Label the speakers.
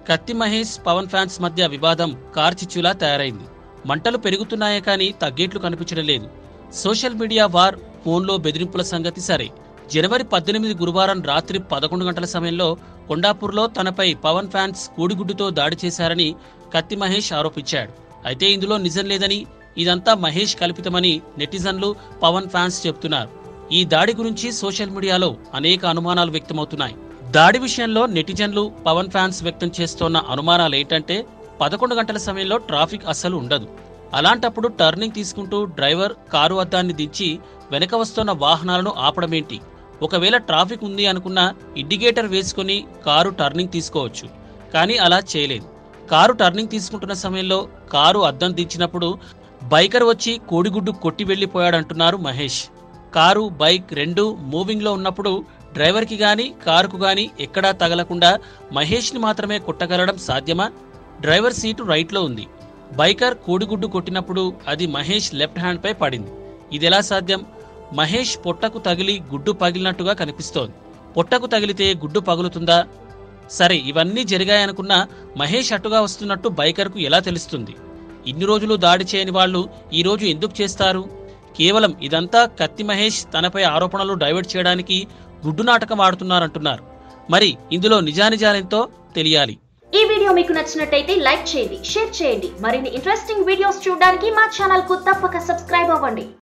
Speaker 1: Kathi Mahesh Pawan fans మధ్య వివాదం కార్చిచ్చులా తయారైంది. మంటలు పెరుగుతున్నాయే కానీ తగ్గేట్లు కనిపించడం లేదు. సోషల్ మీడియా వార్, ఫోన్లో బెదిరింపుల సంగతి సరే. జనవరి 18 గురువారం రాత్రి 11 గంటల సమయంలో కొండాపూర్లో తనపై పవన్ ఫ్యాన్స్ కోడిగుడ్డుతో దాడి చేశారని కత్తి మహేష్ ఆరోపించాడు. అయితే ఇందులో నిజం లేదని, ఇదంతా మహేష్ కల్పితమని నెటిజన్లు, పవన్ ఫ్యాన్స్ చెబుతున్నారు. ఈ దాడి గురించి సోషల్ మీడియాలో అనేక అనుమానాలు వ్యక్తమవుతున్నాయి. దాడి విషయంలో నెటిజన్లు, పవన్ ఫ్యాన్స్ వ్యక్తం చేస్తోన్న అనుమానాలేంటంటే 11 గంటల సమయంలో ట్రాఫిక్ అస్సలు ఉండదు. అలాంటప్పుడు టర్నింగ్ తీసుకుంటూ డ్రైవర్ కారు అద్దాన్ని దించి వెనక వస్తున్న వాహనాలను ఆపడమేంటి? ఒకవేళ ట్రాఫిక్ ఉంది అనుకున్నా ఇండికేటర్ వేసుకుని కారు టర్నింగ్ తీసుకోవచ్చు. కానీ అలా చేయలేదు. కారు టర్నింగ్ తీసుకుంటున్న సమయంలో కారు అద్దం దించినప్పుడు బైకర్ వచ్చి కోడిగుడ్డు కొట్టి వెళ్లిపోయాడంటున్నారు మహేష్. కారు, బైక్ రెండూ మూవింగ్లో ఉన్నప్పుడు డ్రైవర్కి గాని, కారుకు గాని ఎక్కడా తగలకుండా మహేష్ని మాత్రమే కొట్టగలడం సాధ్యమా? డ్రైవర్ సీటు రైట్లో ఉంది. బైకర్ కోడిగుడ్డు కొట్టినప్పుడు అది మహేష్ లెఫ్ట్ హ్యాండ్ పై పడింది. ఇదెలా సాధ్యం? మహేష్ పొట్టకు తగిలి గుడ్డు పగిలినట్టుగా కనిపిస్తోంది. పొట్టకు తగిలితే గుడ్డు పగులుతుందా? సరే, ఇవన్నీ జరిగాయనుకున్నా మహేష్ అటుగా వస్తున్నట్టు బైకర్కు ఎలా తెలుస్తుంది? ఇన్ని రోజులు దాడి చేయని వాళ్లు ఈ రోజు ఎందుకు చేస్తారు? కేవలం ఇదంతా కత్తి మహేష్ తనపై ఆరోపణలు డైవర్ట్ చేయడానికి గుడ్డు నాటకం ఆడుతున్నారంటున్నారు. మరి ఇందులో నిజానిజాలేంతో తెలియాలి.
Speaker 2: ఈ వీడియో మీకు నచ్చినట్టయితే లైక్ చేయండి, షేర్ చేయండి. మరిన్ని ఇంట్రెస్టింగ్ వీడియోస్ చూడడానికి మా ఛానల్ కు తప్పక సబ్స్క్రైబ్ అవ్వండి.